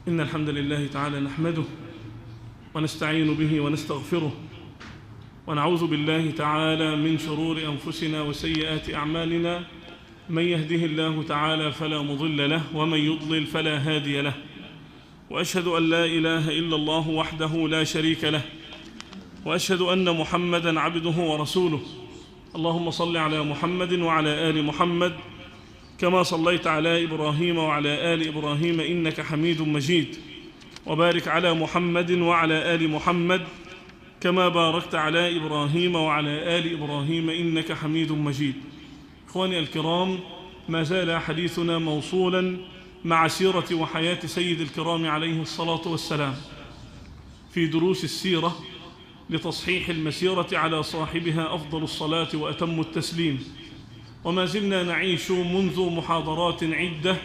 إن الحمد لله تعالى نحمده ونستعين به ونستغفره ونعوذ بالله تعالى من شرور أنفسنا وسيئات أعمالنا. من يهده الله تعالى فلا مضل له ومن يضلل فلا هادي له، وأشهد أن لا إله إلا الله وحده لا شريك له، وأشهد أن محمدًا عبده ورسوله. اللهم صل على محمد وعلى آل محمد كما صليت على إبراهيم وعلى آل إبراهيم إنك حميد مجيد، وبارك على محمد وعلى آل محمد كما باركت على إبراهيم وعلى آل إبراهيم إنك حميد مجيد. إخواني الكرام، ما زال حديثنا موصولا مع سيرة وحياة سيد الكرام عليه الصلاة والسلام في دروس السيرة لتصحيح المسيرة على صاحبها أفضل الصلاة وأتم التسليم. وما زلنا نعيش منذ محاضرات عدة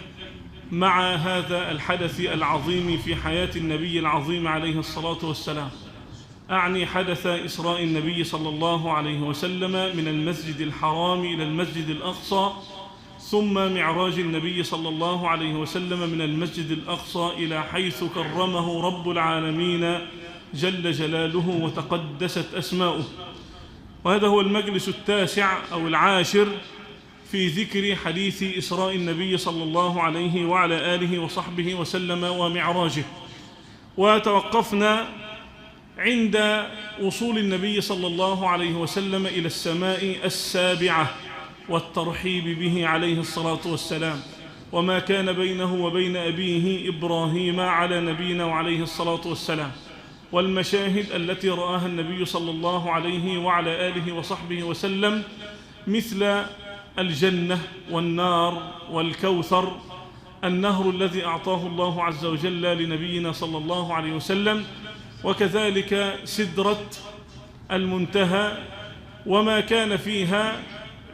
مع هذا الحدث العظيم في حياة النبي العظيم عليه الصلاة والسلام، أعني حدث إسراء النبي صلى الله عليه وسلم من المسجد الحرام إلى المسجد الأقصى، ثم معراج النبي صلى الله عليه وسلم من المسجد الأقصى إلى حيث كرمه رب العالمين جل جلاله وتقدست أسماؤه. وهذا هو المجلس التاسع أو العاشر في ذكر حديث إسراء النبي صلى الله عليه وعلى آله وصحبه وسلم ومعراجه. وتوقفنا عند وصول النبي صلى الله عليه وسلم إلى السماء السابعة والترحيب به عليه الصلاة والسلام، وما كان بينه وبين أبيه إبراهيم على نبينا وعليه الصلاة والسلام، والمشاهد التي رآها النبي صلى الله عليه وعلى آله وصحبه وسلم مثل الجنة والنار والكوثر، النهر الذي أعطاه الله عز وجل لنبينا صلى الله عليه وسلم، وكذلك سدرة المنتهى وما كان فيها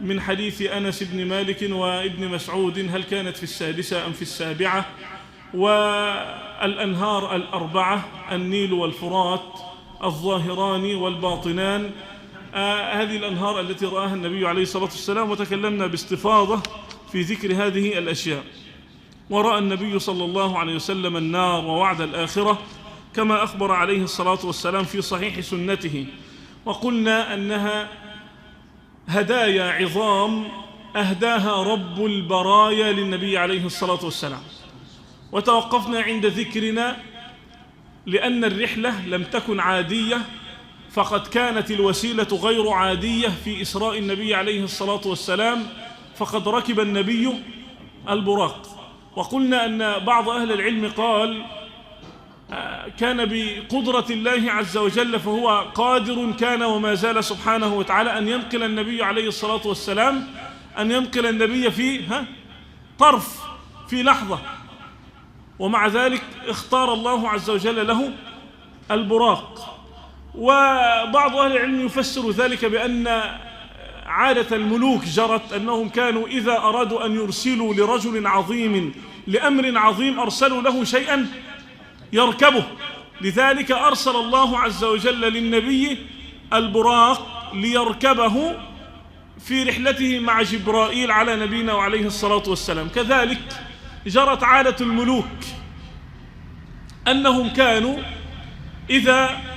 من حديث أنس بن مالك وابن مسعود هل كانت في السادسة أم في السابعة، والأنهار الأربعة النيل والفرات الظاهران والباطنان، هذه الأنهار التي رآها النبي عليه الصلاة والسلام، وتكلمنا باستفاضة في ذكر هذه الأشياء. ورأى النبي صلى الله عليه وسلم النار ووعد الآخرة كما أخبر عليه الصلاة والسلام في صحيح سنته، وقلنا أنها هدايا عظام أهداها رب البرايا للنبي عليه الصلاة والسلام. وتوقفنا عند ذكرنا لأن الرحلة لم تكن عادية، فقد كانت الوسيلة غير عادية في إسراء النبي عليه الصلاة والسلام، فقد ركب النبي البراق. وقلنا أن بعض أهل العلم قال كان بقدرة الله عز وجل، فهو قادر كان وما زال سبحانه وتعالى أن ينقل النبي عليه الصلاة والسلام، أن ينقل النبي في طرف في لحظة، ومع ذلك اختار الله عز وجل له البراق. وبعض أهل العلم يفسر ذلك بأن عادة الملوك جرت أنهم كانوا إذا أرادوا أن يرسلوا لرجل عظيم لأمر عظيم أرسلوا له شيئا يركبه، لذلك أرسل الله عز وجل للنبي البراق ليركبه في رحلته مع جبرائيل على نبينا وعليه الصلاة والسلام. كذلك جرت عادة الملوك أنهم كانوا إذا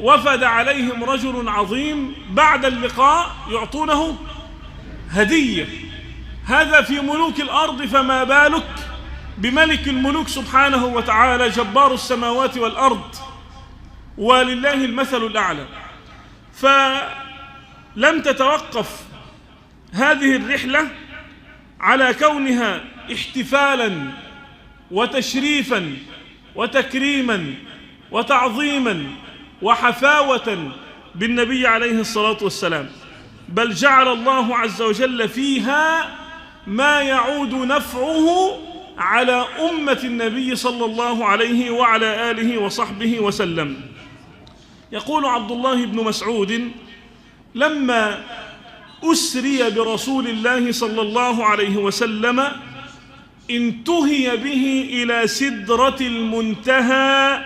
وفد عليهم رجل عظيم بعد اللقاء يعطونه هدية. هذا في ملوك الأرض، فما بالك بملك الملوك سبحانه وتعالى جبار السماوات والأرض، ولله المثل الأعلى. فلم تتوقف هذه الرحلة على كونها احتفالا وتشريفا وتكريما وتعظيما وحفاوة بالنبي عليه الصلاة والسلام، بل جعل الله عز وجل فيها ما يعود نفعه على أمة النبي صلى الله عليه وعلى آله وصحبه وسلم. يقول عبد الله بن مسعود لما أسري برسول الله صلى الله عليه وسلم انتهي به إلى سدرة المنتهى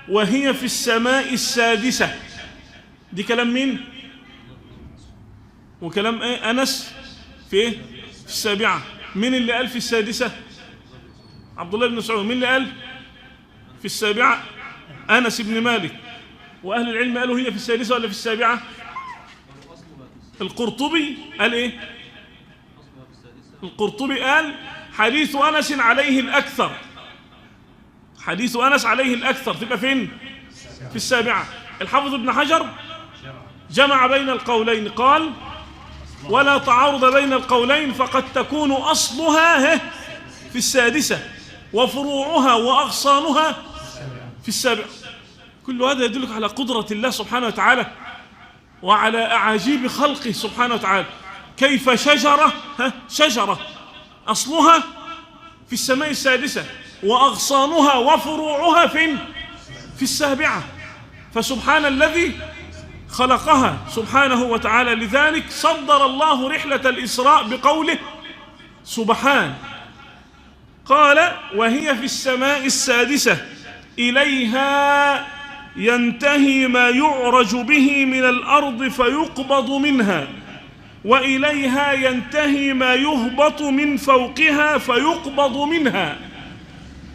وهي في السماء السادسة. دي كلام مين؟ وكلام أنس في السابعة. من اللي قال في السادسة؟ عبد الله بن مسعود. مين اللي قال في السابعة؟ أنس بن مالك. وأهل العلم قالوا هي في السادسة ولا في السابعة؟ القرطبي قال إيه؟ القرطبي قال حديث أنس عليه الأكثر. حديث أنس عليه الأكثر تبقى فين؟ في السابعة. الحافظ ابن حجر جمع بين القولين، قال ولا تعارض بين القولين، فقد تكون أصلها في السادسة وفروعها وأغصانها في السابعة. كل هذا يدلك على قدرة الله سبحانه وتعالى وعلى أعاجيب خلقه سبحانه وتعالى. كيف شجرة أصلها في السماء السادسة وأغصانها وفروعها فين؟ في السابعة. فسبحان الذي خلقها سبحانه وتعالى. لذلك صدر الله رحلة الإسراء بقوله سبحان. قال وهي في السماء السادسة إليها ينتهي ما يعرج به من الأرض فيقبض منها، وإليها ينتهي ما يهبط من فوقها فيقبض منها.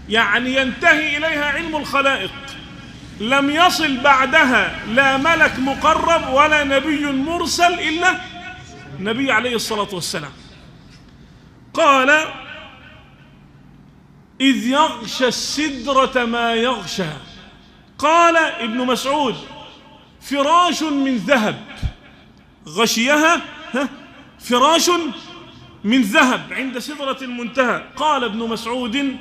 يعني ينتهي إليها علم الخلائق، لم يصل بعدها لا ملك مقرب ولا نبي مرسل إلا نبي عليه الصلاة والسلام. قال إذ يغشى السدرة ما يغشى. قال ابن مسعود فراش من ذهب، غشيها فراش من ذهب عند سدرة المنتهى. قال ابن مسعود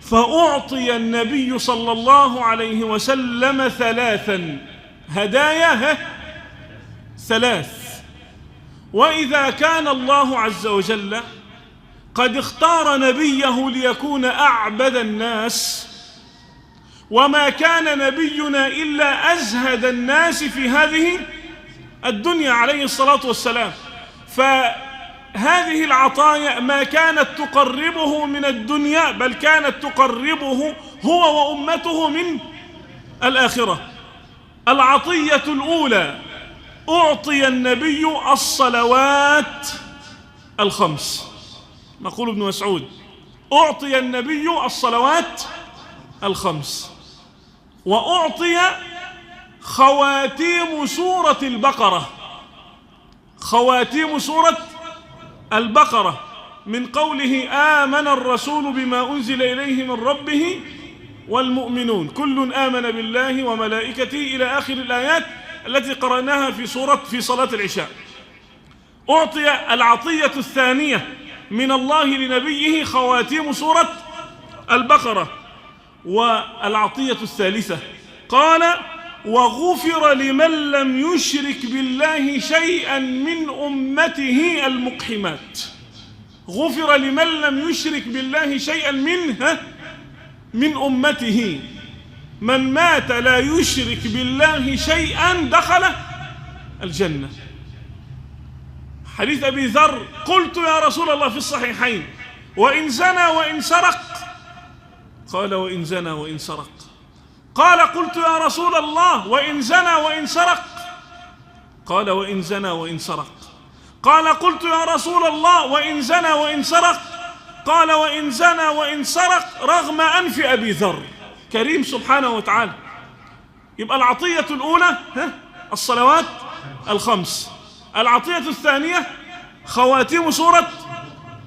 فأعطي النبي صلى الله عليه وسلم ثلاثا، هدايا ثلاث. وإذا كان الله عز وجل قد اختار نبيه ليكون أعبد الناس، وما كان نبينا إلا أزهد الناس في هذه الدنيا عليه الصلاة والسلام، فهذه العطايا ما كانت تقربه من الدنيا بل كانت تقربه هو وأمته من الآخرة. العطية الأولى أعطي النبي الصلوات الخمس. نقول ابن مسعود أعطي النبي الصلوات الخمس، وأعطي خواتيم سورة البقرة. خواتيم سورة البقرة من قوله آمن الرسول بما أنزل إليه من ربه والمؤمنون كل آمن بالله وملائكته إلى آخر الآيات التي قرأناها في صلاة العشاء. أعطي العطية الثانية من الله لنبيه خواتيم سورة البقرة. والعطية الثالثة قال وغفر لمن لم يشرك بالله شيئا من أمته المقحمات. غفر لمن لم يشرك بالله شيئا من أمته. من مات لا يشرك بالله شيئا دخل الجنة. حديث أبي ذر قلت يا رسول الله في الصحيحين وإن زنى وإن سرق؟ قال وإن زنى وإن سرق. قال قلت يا رسول الله وإن زنى وإن سرق؟ قال وإن زنى وإن سرق. قال قلت يا رسول الله وإن زنى وإن سرق؟ قال وإن زنى وإن سرق رغم أنف أبي ذر. كريم سبحانه وتعالى. يبقى العطية الأولى الصلوات الخمس، العطية الثانية خواتيم سورة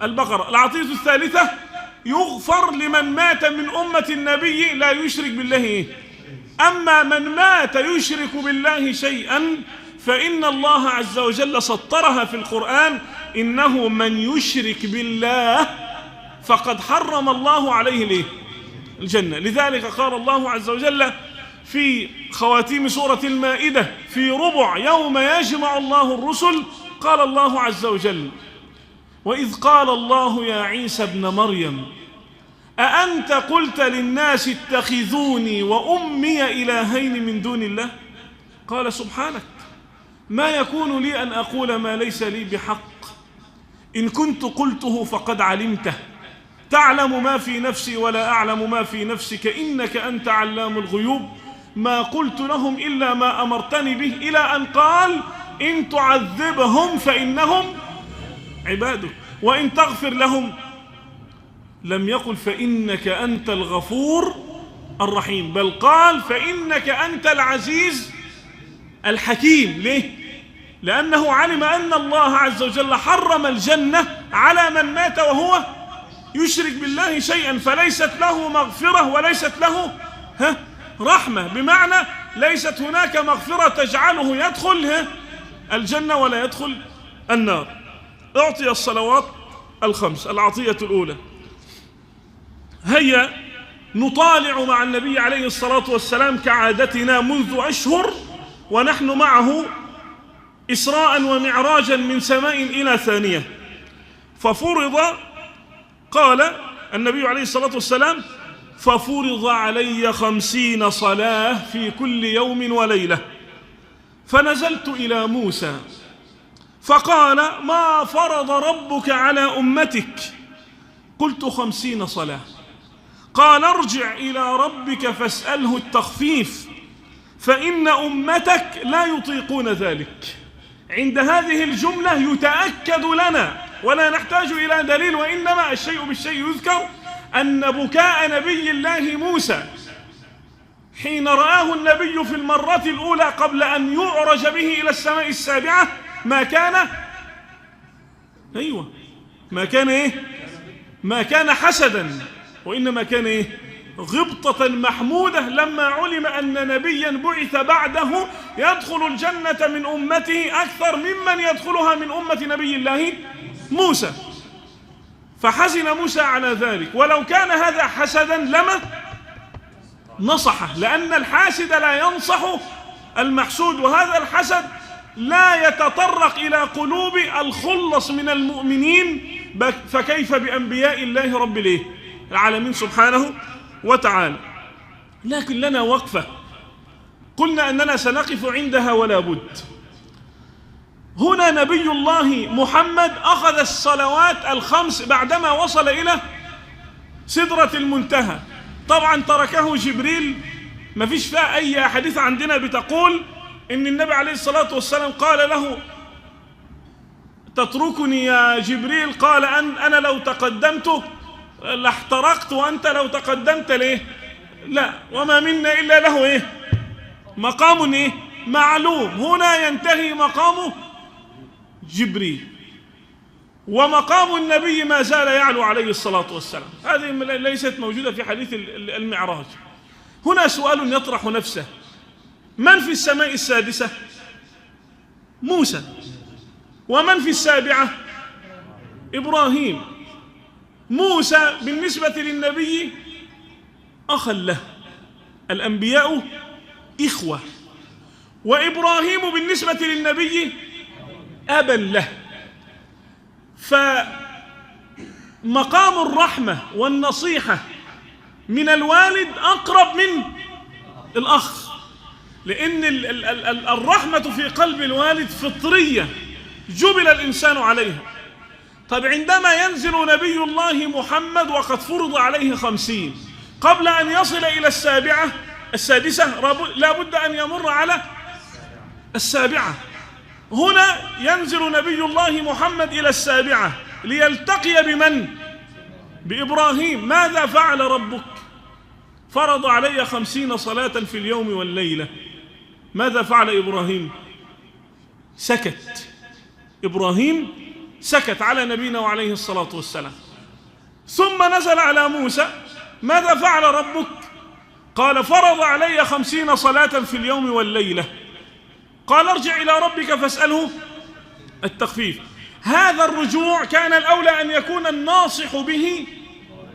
البقرة، العطية الثالثة يغفر لمن مات من أمة النبي لا يشرك بالله. أما من مات يشرك بالله شيئا فإن الله عز وجل سطرها في القرآن إنه من يشرك بالله فقد حرم الله عليه الجنة. لذلك قال الله عز وجل في خواتيم سورة المائدة في ربع يوم يجمع الله الرسل قال الله عز وجل وإذ قال الله يا عيسى ابن مريم أأنت قلت للناس اتخذوني وأمي إلهين من دون الله؟ قال سبحانك ما يكون لي أن أقول ما ليس لي بحق، إن كنت قلته فقد علمته، تعلم ما في نفسي ولا أعلم ما في نفسك، إنك أنت علام الغيوب، ما قلت لهم إلا ما أمرتني به، إلى أن قال إن تعذبهم فإنهم عبادك وإن تغفر لهم لم يقل فإنك أنت الغفور الرحيم، بل قال فإنك أنت العزيز الحكيم. ليه؟ لأنه علم أن الله عز وجل حرم الجنة على من مات وهو يشرك بالله شيئا، فليست له مغفرة وليست له رحمة، بمعنى ليست هناك مغفرة تجعله يدخل الجنة ولا يدخل النار. أعطي الصلوات الخمس. العطية الأولى: هيا نطالع مع النبي عليه الصلاة والسلام كعادتنا منذ أشهر ونحن معه إسراء ومعراجا من سماء إلى ثانية، ففرض، قال النبي عليه الصلاة والسلام: ففرض علي 50 صلاة في كل يوم وليلة. فنزلت إلى موسى فقال: ما فرض ربك على أمتك؟ قلت: 50 صلاة. قال: ارجع إلى ربك فاسأله التخفيف فإن أمتك لا يطيقون ذلك. عند هذه الجملة يتأكد لنا ولا نحتاج إلى دليل، وإنما الشيء بالشيء يذكر أن بكاء نبي الله موسى حين رآه النبي في المرة الأولى قبل أن يعرج به إلى السماء السابعة ما كان حسدا، وإنما كان غبطة محمودة لما علم أن نبيا بعث بعده يدخل الجنة من أمته أكثر ممن يدخلها من أمة نبي الله موسى. فحزن موسى على ذلك، ولو كان هذا حسدا لما نصحه، لأن الحاسد لا ينصح المحسود، وهذا الحسد لا يتطرق إلى قلوب الخلص من المؤمنين، فكيف بأنبياء الله رب العالمين سبحانه وتعالى. لكن لنا وقفة قلنا أننا سنقف عندها ولا بد. هنا نبي الله محمد أخذ الصلوات الخمس بعدما وصل إلى سدرة المنتهى. طبعا تركه جبريل، ما فيش فيها أي حديث عندنا بتقول إن النبي عليه الصلاة والسلام قال له: تتركني يا جبريل؟ قال: أنا لو تقدمت لاحترقت، وأنت لو تقدمت ليه؟ لا، وما منا إلا له مقام معلوم. هنا ينتهي مقام جبريل، ومقام النبي ما زال يعلو عليه الصلاة والسلام. هذه ليست موجودة في حديث المعراج. هنا سؤال يطرح نفسه: من في السماء السادسة؟ موسى. ومن في السابعة؟ إبراهيم. موسى بالنسبة للنبي أخا له، الأنبياء إخوة، وإبراهيم بالنسبة للنبي أبا له. فمقام الرحمة والنصيحة من الوالد أقرب من الأخ، لأن الرحمة في قلب الوالد فطرية جبل الإنسان عليها. طيب عندما ينزل نبي الله محمد وقد فرض عليه 50، قبل أن يصل إلى السادسة لا بد أن يمر على السابعة. هنا ينزل نبي الله محمد إلى السابعة ليلتقي بمن؟ بإبراهيم. ماذا فعل ربك؟ فرض علي 50 صلاة في اليوم والليلة. ماذا فعل إبراهيم؟ سكت. إبراهيم سكت على نبينا وعليه الصلاة والسلام. ثم نزل على موسى. ماذا فعل ربك؟ قال: فرض علي 50 صلاة في اليوم والليلة. قال: ارجع إلى ربك فاسأله التخفيف. هذا الرجوع كان الأولى أن يكون الناصح به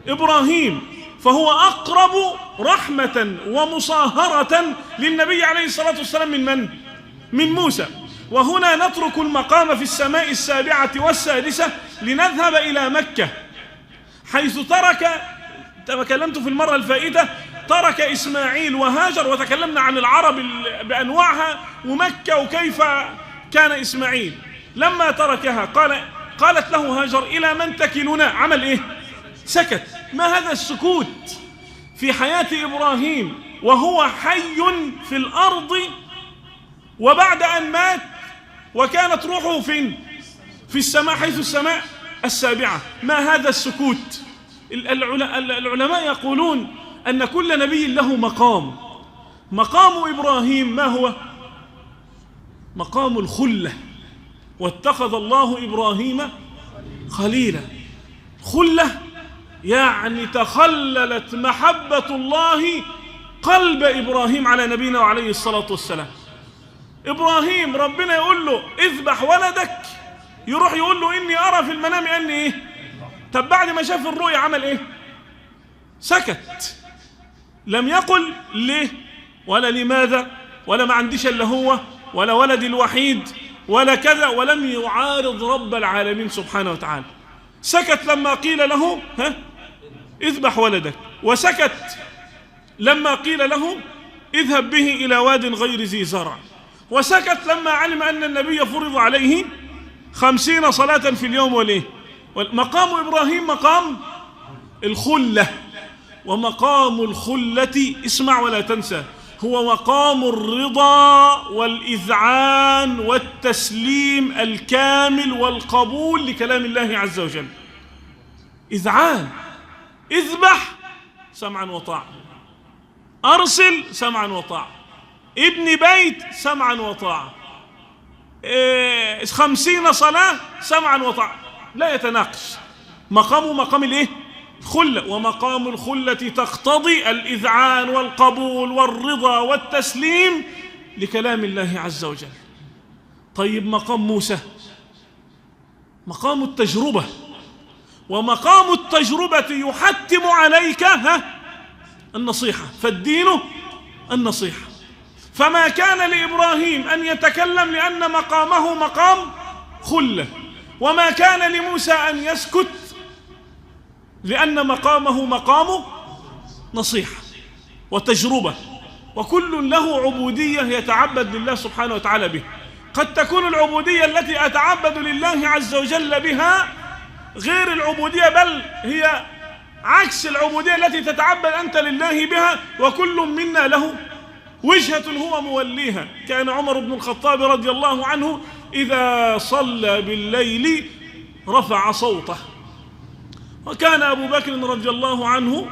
إبراهيم، فهو أقرب رحمة ومصاهرة للنبي عليه الصلاة والسلام من موسى. وهنا نترك المقام في السماء السابعة والسادسة لنذهب إلى مكة، حيث تكلمت في المرة الفائتة، ترك إسماعيل وهاجر، وتكلمنا عن العرب بأنواعها ومكة وكيف كان إسماعيل. لما تركها قالت له هاجر: إلى من تكلنا؟ عمل سكت. ما هذا السكوت في حياة إبراهيم وهو حي في الأرض، وبعد أن مات وكانت روحه فين؟ في السماء، حيث السماء السابعة. ما هذا السكوت؟ العلماء يقولون أن كل نبي له مقام. مقام إبراهيم ما هو؟ مقام الخلة، واتخذ الله إبراهيم خليلا. خلة يعني تخللت محبة الله قلب إبراهيم على نبينا وعليه الصلاة والسلام. إبراهيم ربنا يقول له اذبح ولدك، يروح يقول له إني أرى في المنام أني إيه؟ طب بعد ما شاف الرؤيا عمل إيه؟ سكت، لم يقل ليه ولا لماذا ولا ما عنديش إلا هو ولا ولدي الوحيد ولا كذا، ولم يعارض رب العالمين سبحانه وتعالى. سكت لما قيل له اذبح ولدك، وسكت لما قيل له اذهب به إلى واد غير ذي زرع، وسكت لما علم أن النبي فرض عليه 50 صلاة في اليوم وليه. مقام إبراهيم مقام الخلة، ومقام الخلة اسمع ولا تنسى هو مقام الرضا والإذعان والتسليم الكامل والقبول لكلام الله عز وجل. إذعان، اذبح سمعا وطاعة، أرسل سمعا وطاعة، ابن بيت سمعا وطاعة، 50 صلاة سمعا وطاعة، لا يتناقش. مقام الايه؟ خلة، ومقام الخلة تقتضي الإذعان والقبول والرضا والتسليم لكلام الله عز وجل. طيب مقام موسى مقام التجربة، ومقام التجربة يحتم عليك النصيحة، فالدين النصيحة. فما كان لإبراهيم أن يتكلم لأن مقامه مقام خلة، وما كان لموسى أن يسكت لأن مقامه مقام نصيحة وتجربة، وكل له عبودية يتعبد لله سبحانه وتعالى به. قد تكون العبودية التي أتعبد لله عز وجل بها غير العبودية، بل هي عكس العبودية التي تتعبد أنت لله بها، وكل منا له وجهة هو موليها. كان عمر بن الخطاب رضي الله عنه إذا صلى بالليل رفع صوته، وكان أبو بكر رضي الله عنه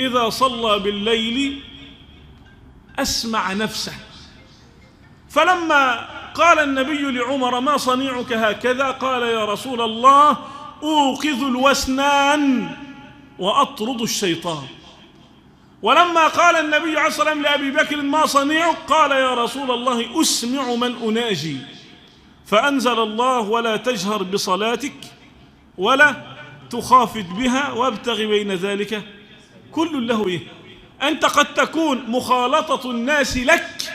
إذا صلى بالليل أسمع نفسه. فلما قال النبي لعمر ما صنيعك هكذا؟ قال يا رسول الله أوقظ الوسنان وأطرد الشيطان. ولما قال النبي عليه الصلاة والسلام لأبي بكر ما صنيعك؟ قال يا رسول الله أسمع من أناجي. فأنزل الله ولا تجهر بصلاتك ولا تخافت بها وابتغ بين ذلك كل له إيه؟ أنت قد تكون مخالطة الناس لك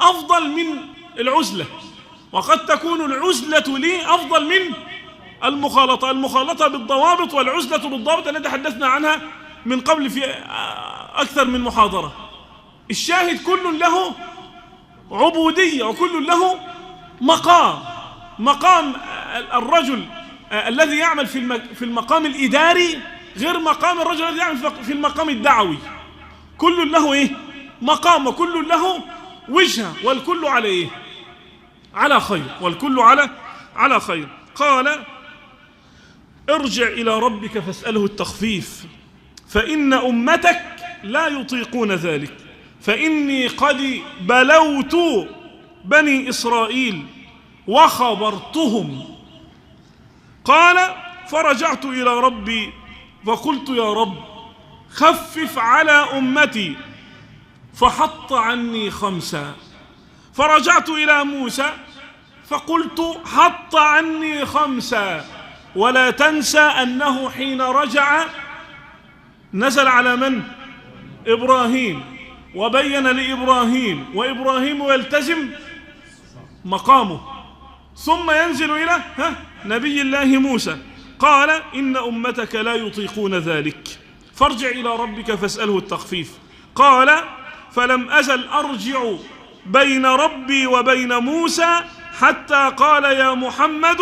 أفضل من العزلة، وقد تكون العزلة لي أفضل من المخالطة. المخالطة بالضوابط والعزلة بالضوابط التي تحدثنا عنها من قبل في أكثر من محاضرة. الشاهد كل له عبودية وكل له مقام الرجل الذي يعمل في المقام الإداري غير مقام الرجل الذي يعمل في المقام الدعوي. كل له إيه؟ مقام، وكل له وجهة، والكل على إيه؟ على خير، والكل على خير. قال ارجع إلى ربك فاسأله التخفيف فإن أمتك لا يطيقون ذلك، فإني قد بلوت بني إسرائيل وخبرتهم. قال فرجعت إلى ربي فقلت يا رب خفف على أمتي، فحط عني 5. فرجعت إلى موسى فقلت حط عني 5. ولا تنسى أنه حين رجع نزل على من؟ إبراهيم، وبين لإبراهيم، وإبراهيم يلتزم مقامه، ثم ينزل إلى نبي الله موسى. قال إن أمتك لا يطيقون ذلك فارجع إلى ربك فاسأله التخفيف. قال فلم أزل أرجع بين ربي وبين موسى حتى قال يا محمد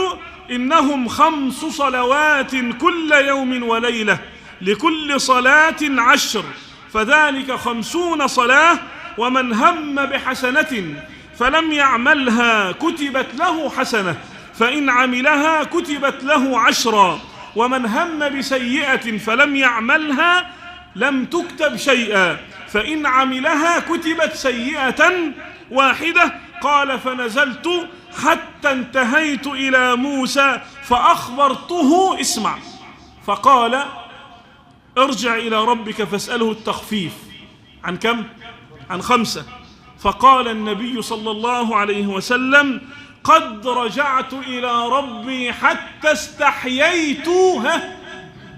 إنهم 5 صلوات كل يوم وليلة لكل صلاة 10، فذلك 50 صلاة، ومن هم بحسنة فلم يعملها كتبت له حسنة، فإن عملها كتبت له 10، ومن هم بسيئة فلم يعملها لم تكتب شيئا، فإن عملها كتبت سيئة واحدة. قال فنزلت حتى انتهيت إلى موسى فأخبرته، اسمع، فقال ارجع إلى ربك فاسأله التخفيف. عن كم؟ عن 5. فقال النبي صلى الله عليه وسلم قد رجعت إلى ربي حتى استحييت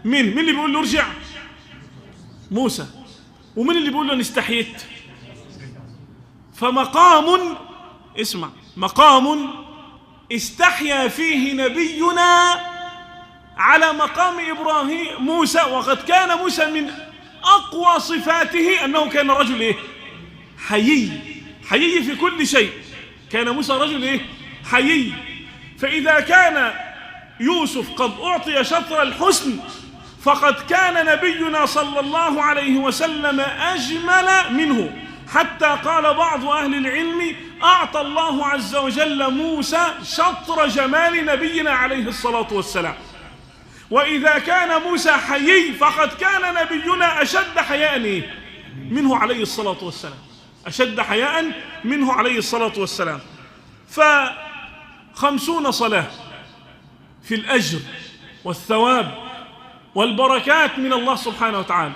من اللي بيقول له ارجع؟ موسى. ومن اللي بيقول له أنا استحييت؟ فمقام، اسمع، مقام استحيا فيه نبينا على مقام إبراهيم موسى. وقد كان موسى من أقوى صفاته أنه كان رجل حيي في كل شيء. كان موسى رجل حيي. فإذا كان يوسف قد أعطي شطر الحسن، فقد كان نبينا صلى الله عليه وسلم أجمل منه، حتى قال بعض أهل العلم أعطى الله عز وجل موسى شطر جمال نبينا عليه الصلاة والسلام. وإذا كان موسى حيي فقد كان نبينا أشد حياء منه عليه الصلاة والسلام، أشد حياء منه عليه الصلاة والسلام. 50 صلاة في الأجر والثواب والبركات من الله سبحانه وتعالى.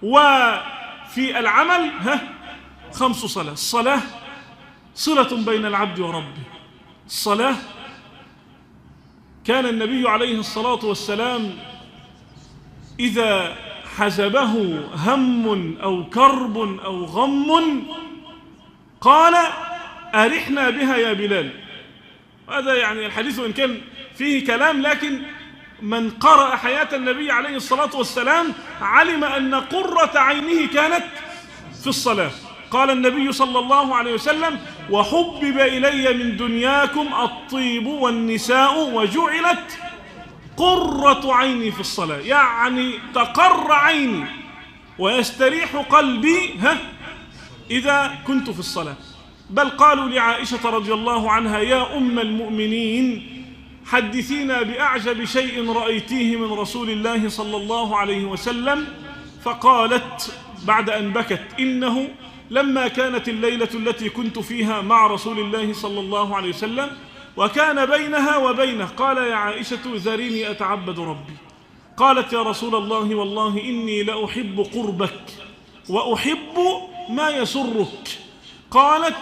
وفي العمل 5 صلاة. الصلاة صلة بين العبد وربه. الصلاة كان النبي عليه الصلاة والسلام إذا حزبه هم أو كرب أو غم قال أرحنا بها يا بلال. هذا يعني الحديث إن كان فيه كلام، لكن من قرأ حياة النبي عليه الصلاة والسلام علم أن قرة عينه كانت في الصلاة. قال النبي صلى الله عليه وسلم وحبب إلي من دنياكم الطيب والنساء وجعلت قرة عيني في الصلاة. يعني تقر عيني ويستريح قلبي إذا كنت في الصلاة. بل قالوا لعائشة رضي الله عنها يا أم المؤمنين حدثينا بأعجب شيء رأيتيه من رسول الله صلى الله عليه وسلم. فقالت بعد أن بكت إنه لما كانت الليلة التي كنت فيها مع رسول الله صلى الله عليه وسلم وكان بينها وبينه قال يا عائشة ذريني أتعبد ربي. قالت يا رسول الله والله إني لأحب قربك وأحب ما يسرك. قالت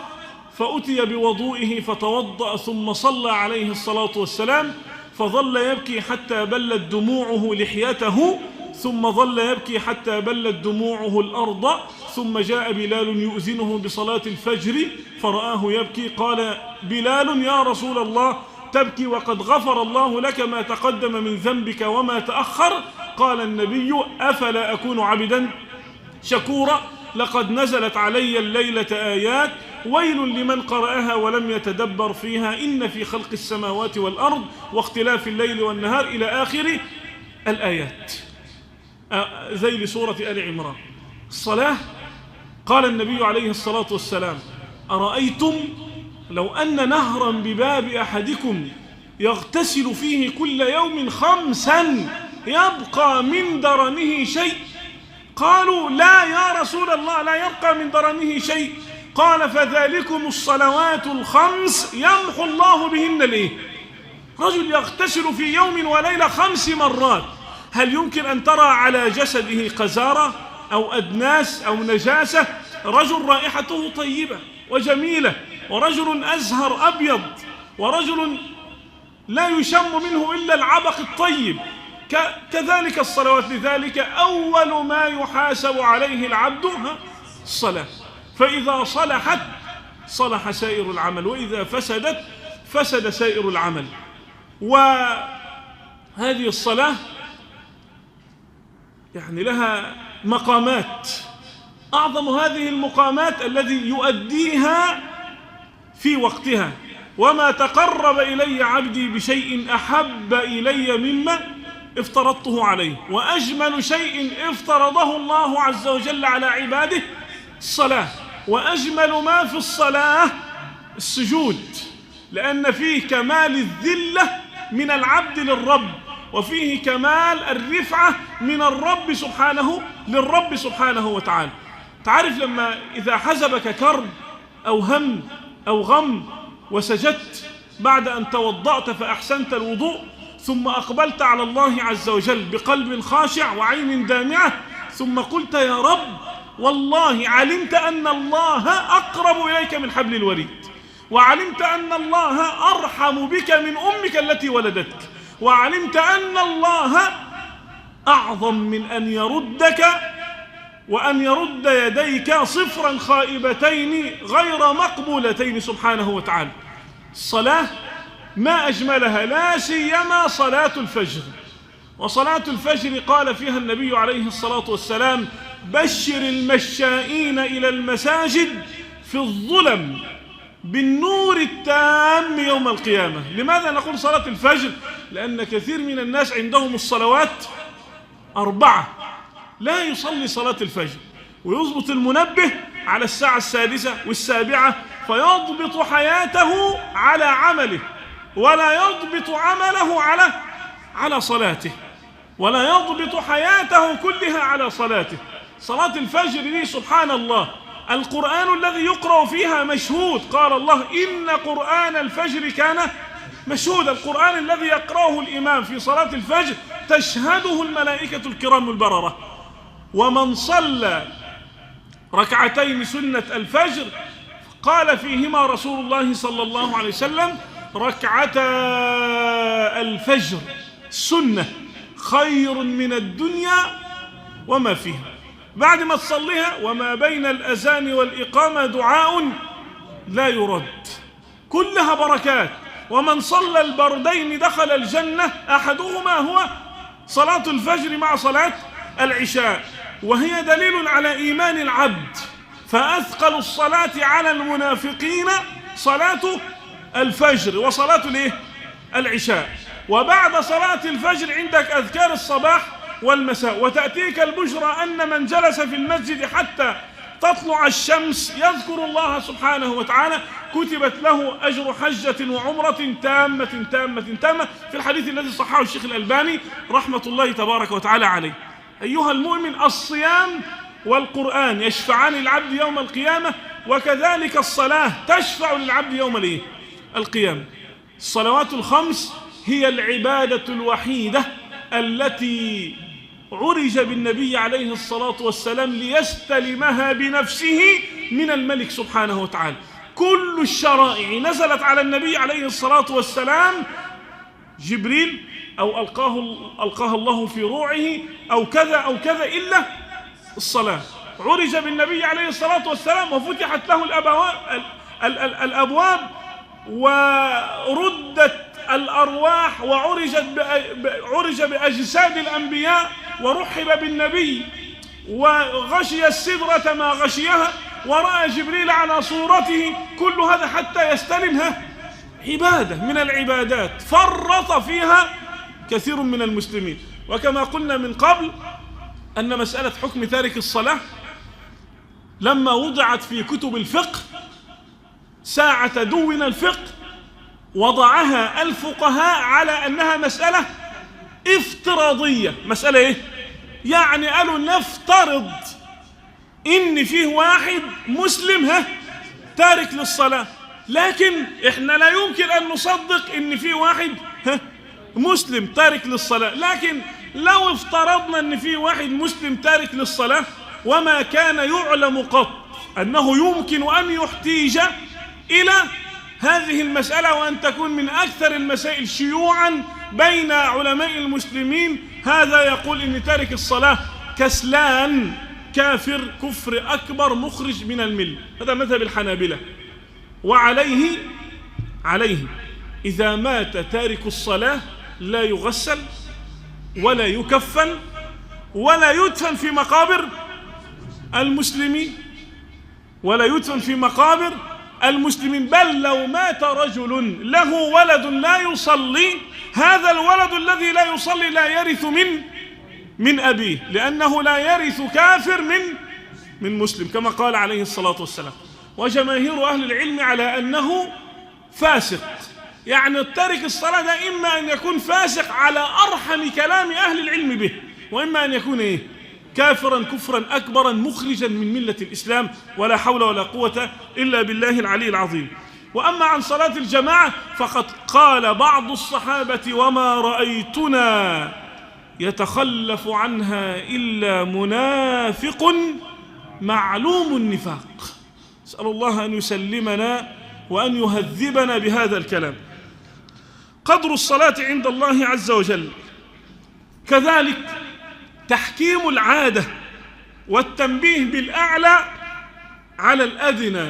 فأتي بوضوئه فتوضأ ثم صلى عليه الصلاة والسلام فظل يبكي حتى بلت دموعه لحيته ثم ظل يبكي حتى بلت دموعه الأرض ثم جاء بلال يؤذنه بصلاة الفجر فرآه يبكي. قال بلال يا رسول الله تبكي وقد غفر الله لك ما تقدم من ذنبك وما تأخر. قال النبي أفلا أكون عبدا شكورا لقد نزلت علي الليلة آيات ويل لمن قرأها ولم يتدبر فيها إن في خلق السماوات والأرض واختلاف الليل والنهار إلى آخر الآيات ذيل سورة آل عمران. الصلاة قال النبي عليه الصلاة والسلام أرأيتم لو أن نهرا بباب أحدكم يغتسل فيه كل يوم 5 يبقى من درنه شيء؟ قالوا لا يا رسول الله لا يبقى من درنه شيء. قال فذلكم الصلوات ال5 يمحو الله بهن رجل يغتسل في يوم وليلة 5 مرات. هل يمكن أن ترى على جسده قذارة أو أدناس أو نجاسة؟ رجل رائحته طيبة وجميلة ورجل أزهر أبيض ورجل لا يشم منه إلا العبق الطيب. كذلك الصلوات. لذلك أول ما يحاسب عليه العبد الصلاة. فإذا صلحت صلح سائر العمل وإذا فسدت فسد سائر العمل. وهذه الصلاة يعني لها مقامات. أعظم هذه المقامات الذي يؤديها في وقتها. وما تقرب إلي عبدي بشيء أحب إلي مما افترضته عليه. وأجمل شيء افترضه الله عز وجل على عباده الصلاة. وأجمل ما في الصلاة السجود، لأن فيه كمال الذلة من العبد للرب وفيه كمال الرفعة من الرب سبحانه للرب سبحانه وتعالى. تعرف لما إذا حزبك كرب أو هم أو غم وسجدت بعد أن توضأت فأحسنت الوضوء ثم أقبلت على الله عز وجل بقلب خاشع وعين دامعة ثم قلت يا رب والله علمت أن الله أقرب إليك من حبل الوريد، وعلمت أن الله أرحم بك من أمك التي ولدتك، وعلمت أن الله أعظم من أن يردك وأن يرد يديك صفرا خائبتين غير مقبولتين سبحانه وتعالى. الصلاة ما أجملها، لا سيما صلاة الفجر. وصلاة الفجر قال فيها النبي عليه الصلاة والسلام: بشر المشائين إلى المساجد في الظلم بالنور التام يوم القيامة. لماذا نقول صلاة الفجر؟ لأن كثير من الناس عندهم الصلوات 4 لا يصلي صلاة الفجر، ويضبط المنبه على الساعة 6 و7 فيضبط حياته على عمله، ولا يضبط عمله على صلاته، ولا يضبط حياته كلها على صلاته. صلاة الفجر دي سبحان الله القرآن الذي يقرأ فيها مشهود. قال الله: إن قرآن الفجر كان مشهود. القرآن الذي يقرأه الإمام في صلاة الفجر تشهده الملائكة الكرام البررة. ومن صلى ركعتين سنة الفجر قال فيهما رسول الله صلى الله عليه وسلم: ركعتا الفجر سنة خير من الدنيا وما فيها. بعد ما تصليها وما بين الأذان والإقامة دعاء لا يرد، كلها بركات. ومن صلى البردين دخل الجنة، أحدهما هو صلاة الفجر مع صلاة العشاء، وهي دليل على إيمان العبد. فأثقل الصلاة على المنافقين صلاة الفجر وصلاة العشاء. وبعد صلاة الفجر عندك أذكار الصباح والمساء. وتأتيك البشرى أن من جلس في المسجد حتى تطلع الشمس يذكر الله سبحانه وتعالى كتبت له أجر حجة وعمرة تامة تامة تامة، في الحديث الذي صححه الشيخ الألباني رحمة الله تبارك وتعالى عليه. أيها المؤمن، الصيام والقرآن يشفعان للعبد يوم القيامة، وكذلك الصلاة تشفع للعبد يوم القيامة. الصلوات الخمس هي العبادة الوحيدة التي عرج بالنبي عليه الصلاة والسلام ليستلمها بنفسه من الملك سبحانه وتعالى. كل الشرائع نزلت على النبي عليه الصلاة والسلام جبريل أو ألقاها الله في روعه أو كذا أو كذا إلا الصلاة. عرج بالنبي عليه الصلاة والسلام وفتحت له الأبواب وردت الأرواح وعرج بأجساد الأنبياء ورحب بالنبي وغشي السدرة ما غشيها ورأى جبريل على صورته. كل هذا حتى يستلمها عبادة من العبادات فرط فيها كثير من المسلمين. وكما قلنا من قبل أن مسألة حكم تارك الصلاة لما وضعت في كتب الفقه ساعة دون الفقه وضعها الفقهاء على أنها مسألة افتراضية. مسألة إيه؟ يعني قالوا نفترض إن فيه واحد مسلم تارك للصلاة، لكن إحنا لا يمكن أن نصدق إن فيه واحد مسلم تارك للصلاة. لكن لو افترضنا إن فيه واحد مسلم تارك للصلاة وما كان يعلم قط أنه يمكن أن يحتيج إلى هذه المسألة وأن تكون من أكثر المسائل شيوعا بين علماء المسلمين، هذا يقول إن تارك الصلاة كسلان كافر كفر أكبر مخرج من الملة. هذا مذهب الحنابلة. وعليه إذا مات تارك الصلاة لا يغسل ولا يكفن ولا يدفن في مقابر المسلمين بل لو مات رجل له ولد لا يصلي، هذا الولد الذي لا يصلي لا يرث من أبيه، لأنه لا يرث كافر من مسلم كما قال عليه الصلاة والسلام. وجماهير أهل العلم على أنه فاسق يعني تارك الصلاة ده إما أن يكون فاسق على أرحم كلام أهل العلم به، وإما أن يكون كافرا كفرا أكبرا مخرجا من ملة الإسلام، ولا حول ولا قوة إلا بالله العلي العظيم. وأما عن صلاة الجماعة فقد قال بعض الصحابة: وما رأيتنا يتخلف عنها إلا منافق معلوم النفاق. أسأل الله أن يسلمنا وأن يهذبنا بهذا الكلام. قدر الصلاة عند الله عز وجل. كذلك تحكيم العادة والتنبيه بالأعلى على الأدنى،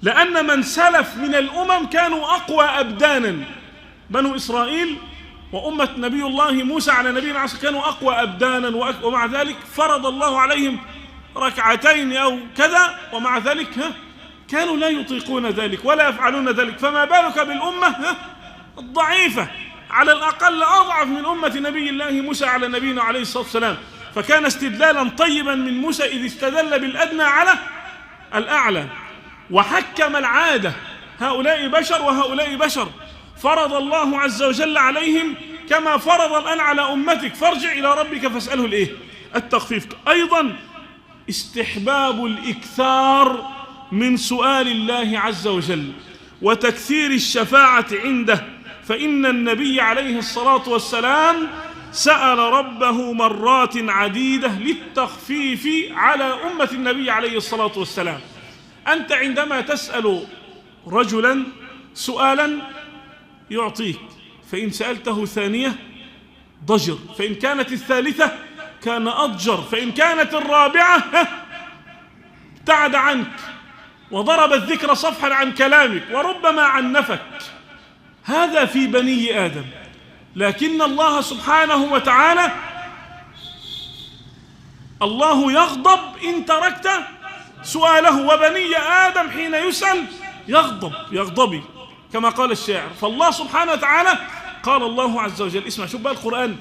لأن من سلف من الأمم كانوا أقوى أبدانا. بنو إسرائيل وأمة نبي الله موسى على نبينا عصر كانوا أقوى أبدانا، ومع ذلك فرض الله عليهم ركعتين أو كذا، ومع ذلك كانوا لا يطيقون ذلك ولا يفعلون ذلك، فما بالك بالأمة الضعيفة، على الأقل أضعف من أمة نبي الله موسى على نبينا عليه الصلاة والسلام. فكان استدلالا طيبا من موسى إذ استدل بالأدنى على الأعلى، وحكم العادة. هؤلاء بشر وهؤلاء بشر، فرض الله عز وجل عليهم كما فرض الآن على أمتك، فارجع إلى ربك فاسأله التخفيف. أيضا استحباب الإكثار من سؤال الله عز وجل وتكثير الشفاعة عنده، فإن النبي عليه الصلاة والسلام سأل ربه مرات عديدة للتخفيف على أمة النبي عليه الصلاة والسلام. أنت عندما تسأل رجلا سؤالا يعطيك، فإن سألته ثانية ضجر، فإن كانت الثالثة كان أضجر، فإن كانت الرابعة ابتعد عنك وضرب الذكر صفحا عن كلامك وربما عنفك. هذا في بني آدم، لكن الله سبحانه وتعالى الله يغضب إن تركت سؤاله، وبني آدم حين يسأل يغضبي كما قال الشاعر. فالله سبحانه وتعالى قال الله عز وجل، اسمع شوف بقى القرآن: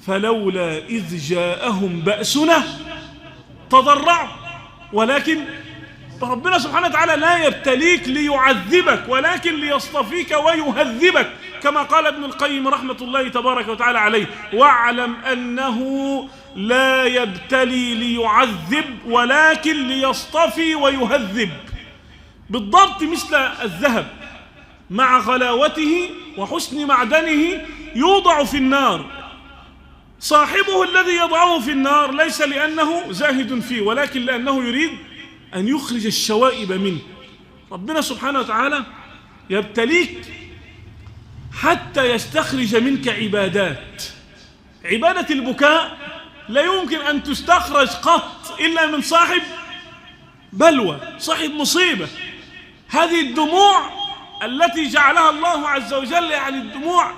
فلولا إذ جاءهم بأسنا تضرعوا. ولكن ربنا سبحانه وتعالى لا يبتليك ليعذبك، ولكن ليصطفيك ويهذبك، كما قال ابن القيم رحمة الله تبارك وتعالى عليه: واعلم أنه لا يبتلي ليعذب ولكن ليصطفي ويهذب. بالضبط مثل الذهب مع غلاوته وحسن معدنه يوضع في النار، صاحبه الذي يضعه في النار ليس لأنه زاهد فيه، ولكن لأنه يريد أن يخرج الشوائب منه. ربنا سبحانه وتعالى يبتليك حتى يستخرج منك عبادات. عبادة البكاء لا يمكن أن تستخرج قط إلا من صاحب بلوى، صاحب مصيبة. هذه الدموع التي جعلها الله عز وجل، يعني الدموع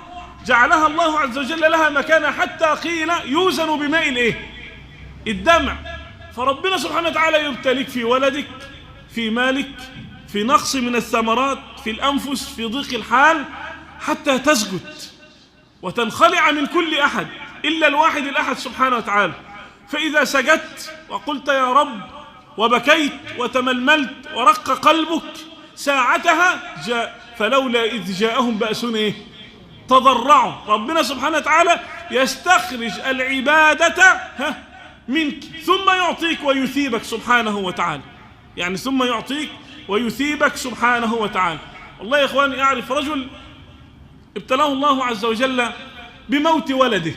جعلها الله عز وجل لها مكانة، حتى قيل يوزن بماء الدمع. فربنا سبحانه وتعالى يبتليك في ولدك، في مالك، في نقص من الثمرات، في الأنفس، في ضيق الحال، حتى تسجد وتنخلع من كل أحد إلا الواحد الأحد سبحانه وتعالى. فإذا سجدت وقلت يا رب وبكيت وتململت ورق قلبك، ساعتها جاء فلولا إذ جاءهم بأسنا تضرعوا. ربنا سبحانه وتعالى يستخرج العبادة منك ثم يعطيك ويثيبك سبحانه وتعالى، يعني ثم يعطيك ويثيبك سبحانه وتعالى. والله يا إخواني أعرف رجل ابتلاه الله عز وجل بموت ولده،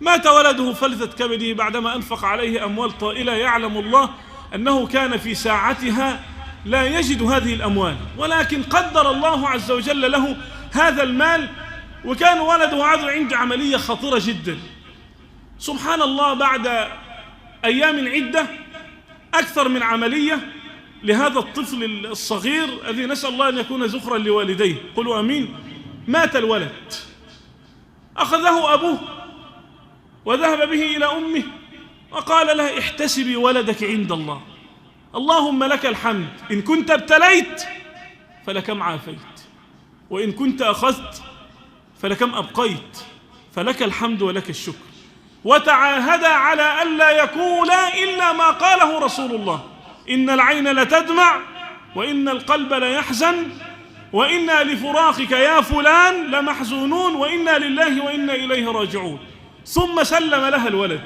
مات ولده فلتت كبده بعدما أنفق عليه أموال طائلة، يعلم الله أنه كان في ساعتها لا يجد هذه الأموال، ولكن قدر الله عز وجل له هذا المال، وكان ولده عنده عملية خطيرة جدا. سبحان الله، بعد أيام عدة أكثر من عملية لهذا الطفل الصغير الذي نسأل الله أن يكون زخرا لوالديه، قلوا أمين، مات الولد. أخذه أبوه وذهب به إلى أمه وقال لها احتسبي ولدك عند الله، اللهم لك الحمد، إن كنت ابتليت فلكم عافيت، وإن كنت أخذت فلكم أبقيت، فلك الحمد ولك الشكر. وتعاهدا على ألا يقولا إلا ما قاله رسول الله: إن العين لتدمع وإن القلب ليحزن وإنا لفراقك يا فلان لمحزونون وإنا لله وإنا إليه راجعون. ثم سلم لها الولد،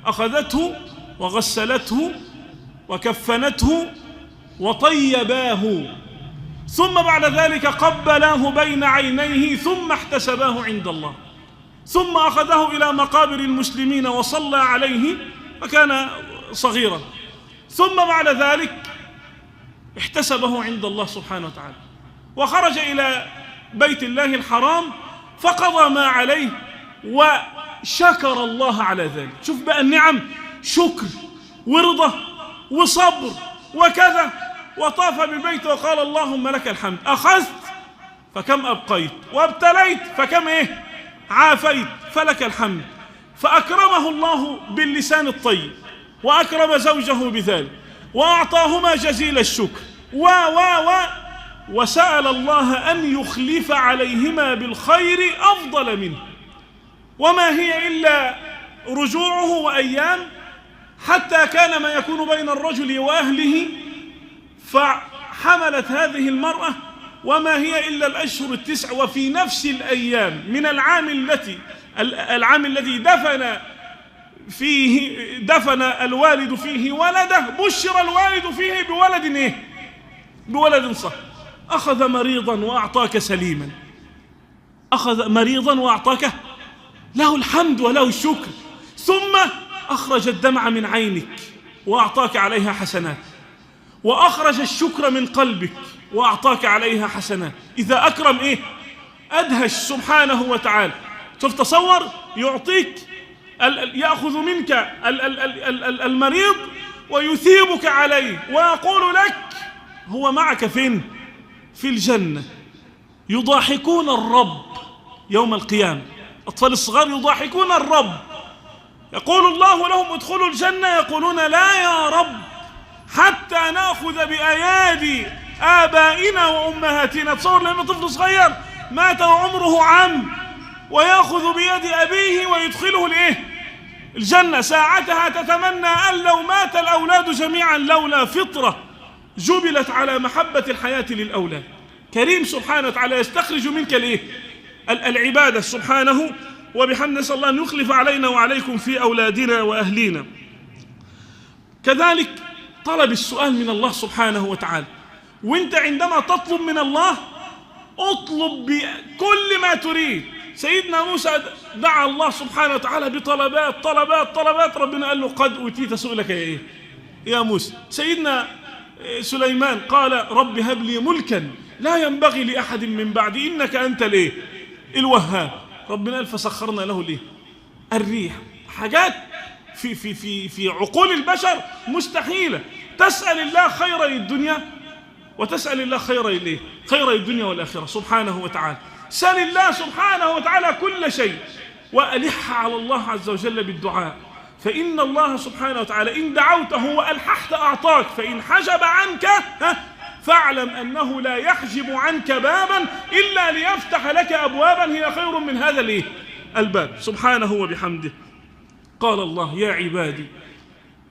أخذته وغسلته وكفنته وطيباه، ثم بعد ذلك قبلاه بين عينيه ثم احتسباه عند الله، ثم أخذه إلى مقابر المسلمين وصلى عليه وكان صغيرا، ثم بعد ذلك احتسبه عند الله سبحانه وتعالى، وخرج إلى بيت الله الحرام فقضى ما عليه وشكر الله على ذلك. شوف بقى النعم، شكر ورضا وصبر وكذا، وطاف بالبيت وقال اللهم لك الحمد، أخذت فكم أبقيت، وابتليت فكم عافيت، فلك الحمد. فأكرمه الله باللسان الطيب، وأكرم زوجه بذلك، وأعطاهما جزيل الشكر وسأل الله أن يخلف عليهما بالخير أفضل منه. وما هي إلا رجوعه وأيام، حتى كان ما يكون بين الرجل وأهله، فحملت هذه المرأة وما هي إلا الأشهر التسع، وفي نفس الأيام من العام الذي دفن الوالد فيه ولده، بشر الوالد فيه بولد بولد صح. أخذ مريضا وأعطاك سليما، أخذ مريضا وأعطاك له الحمد وله الشكر، ثم أخرج الدمع من عينك وأعطاك عليها حسنات، وأخرج الشكر من قلبك وأعطاك عليها حسنات. إذا أكرم أدهش سبحانه وتعالى. شوف، تصور يعطيك، يأخذ منك المريض ويثيبك عليه ويقول لك هو معك فين؟ في الجنة. يضاحكون الرب يوم القيامة، أطفال الصغار يضاحكون الرب، يقول الله لهم ادخلوا الجنة، يقولون لا يا رب حتى نأخذ بأيادي آبائنا وأمهاتنا. تصور لما طفل صغير مات وعمره عام ويأخذ بيد أبيه ويدخله الجنة، ساعتها تتمنى أن لو مات الأولاد جميعا لولا فطرة جبلت على محبة الحياة للأولاد. كريم سبحانه وتعالى يستخرج منك العبادة سبحانه وبحمده. نسأل الله أن يخلف علينا وعليكم في أولادنا وأهلينا. كذلك طلب السؤال من الله سبحانه وتعالى، وانت عندما تطلب من الله اطلب بكل ما تريد. سيدنا موسى دعا الله سبحانه وتعالى بطلبات طلبات طلبات، ربنا قال له قد أوتيت سؤلك يا موسى. سيدنا سليمان قال رب هب لي ملكا لا ينبغي لأحد من بعدي إنك أنت الوهاب. ربنا قال فسخرنا له الريح. حاجات في عقول البشر مستحيلة. تسأل الله خير الدنيا وتسأل الله خير الدنيا والآخرة سبحانه وتعالى. سأل الله سبحانه وتعالى كل شيء، وألح على الله عز وجل بالدعاء، فإن الله سبحانه وتعالى إن دعوته وألححت أعطاك، فإن حجب عنك فاعلم أنه لا يحجب عنك بابا إلا ليفتح لك أبوابا هي خير من هذا الباب سبحانه وبحمده. قال الله يا عبادي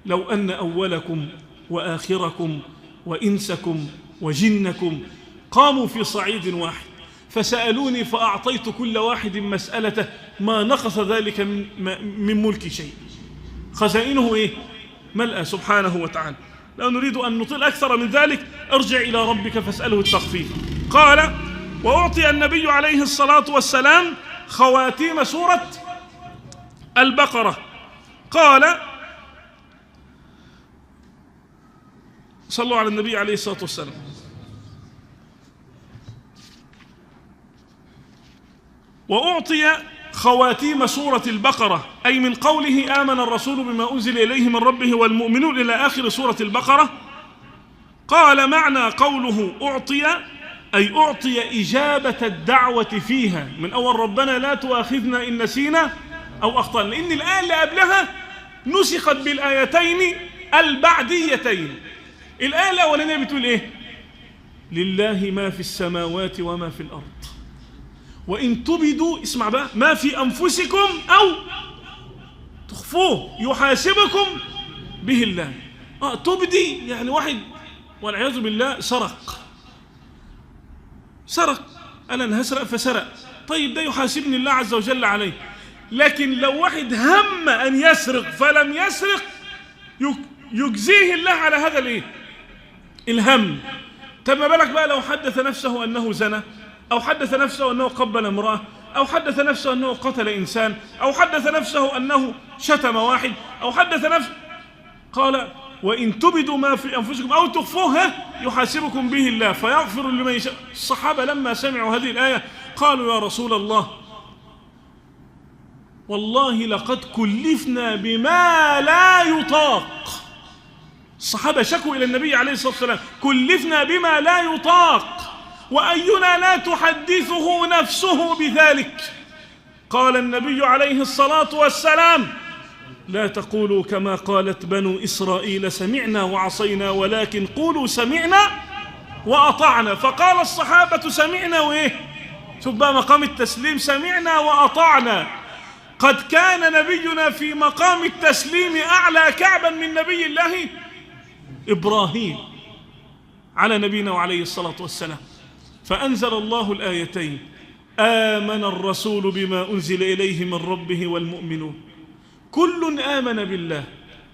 لو أن أولكم وآخركم وإنسكم وجنكم قاموا في صعيد واحد فسألوني فأعطيت كل واحد مسألته ما نقص ذلك من ملك شيء. خزائنه ملأ سبحانه وتعالى. لا نريد أن نطيل أكثر من ذلك. ارجع إلى ربك فاسأله التخفيف. قال وأعطي النبي عليه الصلاة والسلام خواتيم سورة البقرة. قال صلوا على النبي عليه الصلاة والسلام. وأعطي خواتيم سورة البقرة، أي من قوله آمن الرسول بما أنزل إليه من ربه والمؤمنون إلى آخر سورة البقرة. قال معنى قوله أعطي أي أعطي إجابة الدعوة فيها، من أول ربنا لا تؤاخذنا إن نسينا أو أخطأنا، لأن الآية اللي قبلها نسخت بالآيتين البعديتين. الآية الأولانية بتقول لله ما في السماوات وما في الأرض وإن تبدوا، اسمع بقى، ما في أنفسكم أو تخفوه يحاسبكم به الله. تبدي يعني واحد والعياذ بالله سرق، سرق، أنا هسرق فسرق، طيب ده يحاسبني الله عز وجل عليه. لكن لو واحد هم أن يسرق فلم يسرق يجزيه الله على هذا الايه؟ الهم. طب ما بالك بقى لو حدث نفسه أنه زنى، أو حدث نفسه أنه قبل امرأة، أو حدث نفسه أنه قتل إنسان، أو حدث نفسه أنه شتم واحد، أو حدث نفسه. قال وإن تبدوا ما في أنفسكم أو تخفوه يحاسبكم به الله فيغفر لمن يشاء. الصحابة لما سمعوا هذه الآية قالوا يا رسول الله والله لقد كلفنا بما لا يطاق. الصحابة شكوا إلى النبي عليه الصلاة والسلام كلفنا بما لا يطاق، وأينا لا تحدثه نفسه بذلك. قال النبي عليه الصلاة والسلام لا تقولوا كما قالت بنو إسرائيل سمعنا وعصينا، ولكن قولوا سمعنا وأطعنا. فقال الصحابة سمعنا وإيه؟ شوف بقى مقام التسليم، سمعنا وأطعنا. قد كان نبينا في مقام التسليم أعلى كعبا من نبي الله إبراهيم على نبينا وعليه الصلاة والسلام. فأنزل الله الآيتين آمن الرسول بما أنزل إليه من ربه والمؤمنون كل آمن بالله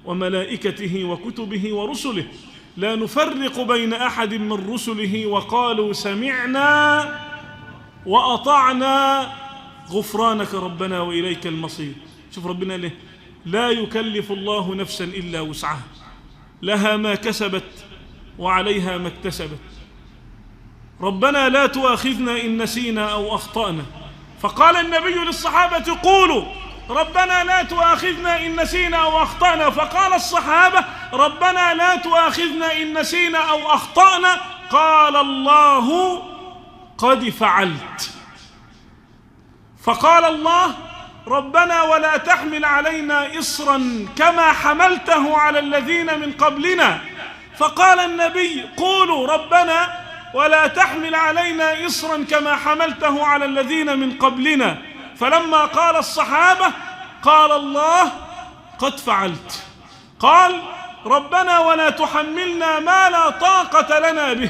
وملائكته وكتبه ورسله لا نفرق بين أحد من رسله وقالوا سمعنا وأطعنا غفرانك ربنا وإليك المصير. شوف ربنا ليه لا يكلف الله نفسا إلا وسعها لها ما كسبت وعليها ما اكتسبت. ربنا لا تؤاخذنا إن نسينا أو أخطأنا. فقال النبي للصحابة قولوا ربنا لا تؤاخذنا إن نسينا أو أخطأنا. فقال الصحابة ربنا لا تؤاخذنا إن نسينا أو أخطأنا. قال الله قد فعلت. فقال الله ربنا ولا تحمل علينا إصرا كما حملته على الذين من قبلنا. فقال النبي قولوا ربنا ولا تحمل علينا إصرا كما حملته على الذين من قبلنا. فلما قال الصحابة قال الله قد فعلت. قال ربنا ولا تحملنا ما لا طاقة لنا به.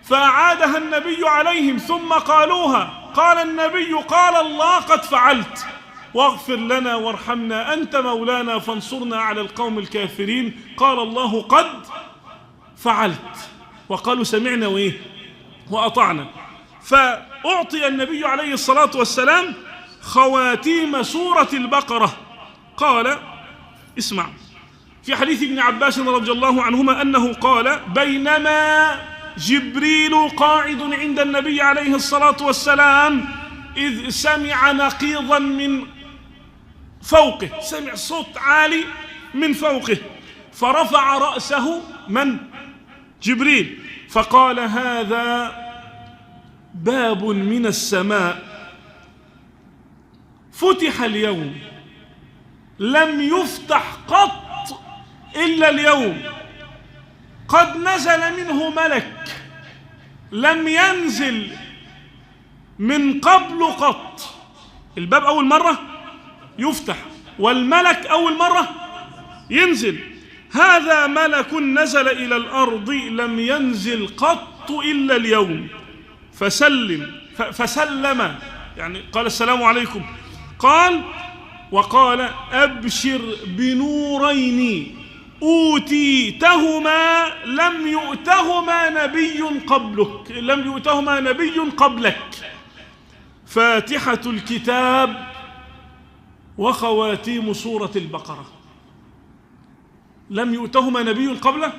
فأعادها النبي عليهم ثم قالوها. قال النبي قال الله قد فعلت واغفر لنا وارحمنا أنت مولانا فانصرنا على القوم الكافرين. قال الله قد فعلت. وقالوا سمعنا وإيه وأطعنا. فأعطي النبي عليه الصلاة والسلام خواتيم سورة البقرة. قال اسمع في حديث ابن عباس رضي الله عنهما أنه قال بينما جبريل قاعد عند النبي عليه الصلاة والسلام إذ سمع نقيضا من فوقه، سمع صوت عالي من فوقه فرفع رأسه من؟ جبريل. فقال هذا باب من السماء فتح اليوم لم يفتح قط إلا اليوم قد نزل منه ملك لم ينزل من قبل قط. الباب أول مرة يفتح والملك أول مرة ينزل. هذا ملك نزل إلى الأرض لم ينزل قط إلا اليوم فسلم يعني قال السلام عليكم. قال وقال أبشر بنورين أوتيتهما لم يؤتهما نبي قبلك فاتحة الكتاب وخواتيم سورة البقرة. لم يؤتهما نبي قبله،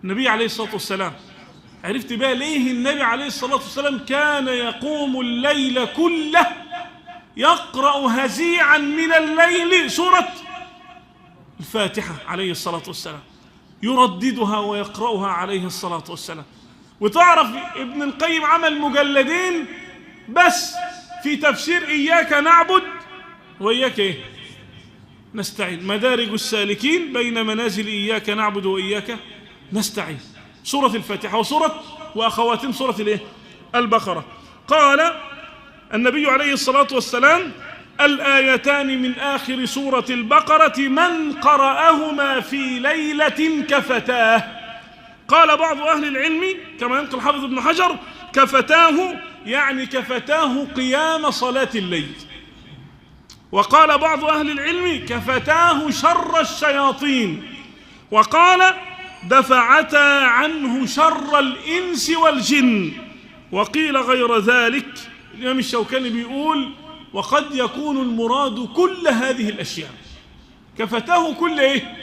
النبي عليه الصلاة والسلام. عرفت بقى ليه النبي عليه الصلاة والسلام كان يقوم الليل كله يقرأ هزيعا من الليل سورة الفاتحة عليه الصلاة والسلام، يرددها ويقرأها عليه الصلاة والسلام. وتعرف ابن القيم عمل مجلدين بس في تفسير إياك نعبد وإياك إيه؟ نستعين، مدارج السالكين بين منازل إياك نعبد وإياك نستعين، سورة الفاتحة وأخواتم سورة الإيه؟ البقرة. قال النبي عليه الصلاة والسلام الآيتان من آخر سورة البقرة من قرأهما في ليلة كفتاه. قال بعض أهل العلم كما ينقل حافظ ابن حجر كفتاه يعني كفتاه قيام صلاة الليل. وقال بعض أهل العلم كفتاه شر الشياطين، وقال دفعتا عنه شر الإنس والجن. وقيل غير ذلك. الإمام الشوكاني بيقول وقد يكون المراد كل هذه الأشياء. كفتاه كل إيه؟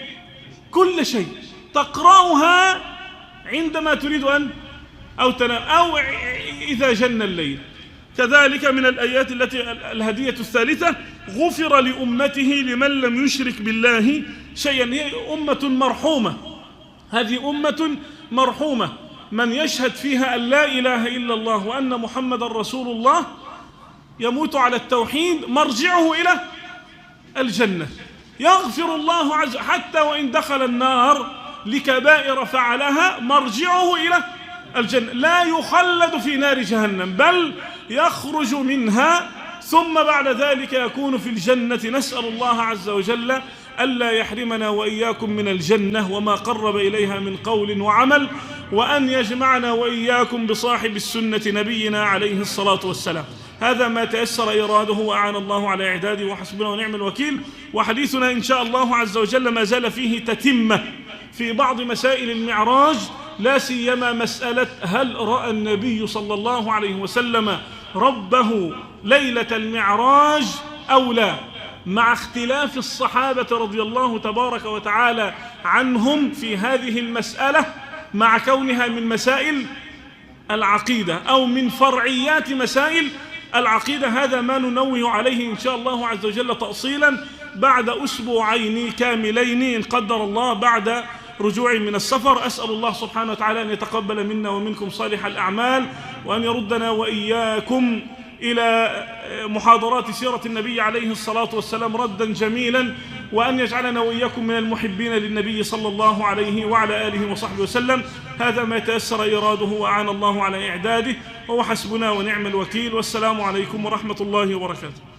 كل شيء تقرأها عندما تريد أن أو تنام أو إذا جن الليل. كذلك من الآيات التي الهدية الثالثة غفر لأمته لمن لم يشرك بالله شيئا. هي أمة مرحومة، هذه أمة مرحومة من يشهد فيها أن لا إله إلا الله وأن محمد رسول الله يموت على التوحيد مرجعه إلى الجنة. يغفر الله عز حتى وإن دخل النار لكبائر فعلها مرجعه إلى الجنة، لا يخلد في نار جهنم بل يخرج منها ثم بعد ذلك يكون في الجنة. نسأل الله عز وجل ألا يحرمنا وإياكم من الجنة وما قرب إليها من قول وعمل، وأن يجمعنا وإياكم بصاحب السنة نبينا عليه الصلاة والسلام. هذا ما تيسر إراده وأعان الله على إعداده وحسبنا ونعم الوكيل. وحديثنا إن شاء الله عز وجل ما زال فيه تتمة في بعض مسائل المعراج، لا سيما مسألة هل رأى النبي صلى الله عليه وسلم ربه ليلة المعراج أو لا، مع اختلاف الصحابة رضي الله تبارك وتعالى عنهم في هذه المسألة، مع كونها من مسائل العقيدة أو من فرعيات مسائل العقيدة. هذا ما ننوه عليه إن شاء الله عز وجل تأصيلا بعد أسبوعين كاملين إن قدر الله بعد رجوع من السفر. أسأل الله سبحانه وتعالى أن يتقبل منا ومنكم صالح الأعمال، وأن يردنا وإياكم إلى محاضرات سيرة النبي عليه الصلاة والسلام ردا جميلا، وأن يجعلنا وإياكم من المحبين للنبي صلى الله عليه وعلى آله وصحبه وسلم. هذا ما تيسر إراده وأعان الله على إعداده، وهو حسبنا ونعم الوكيل. والسلام عليكم ورحمة الله وبركاته.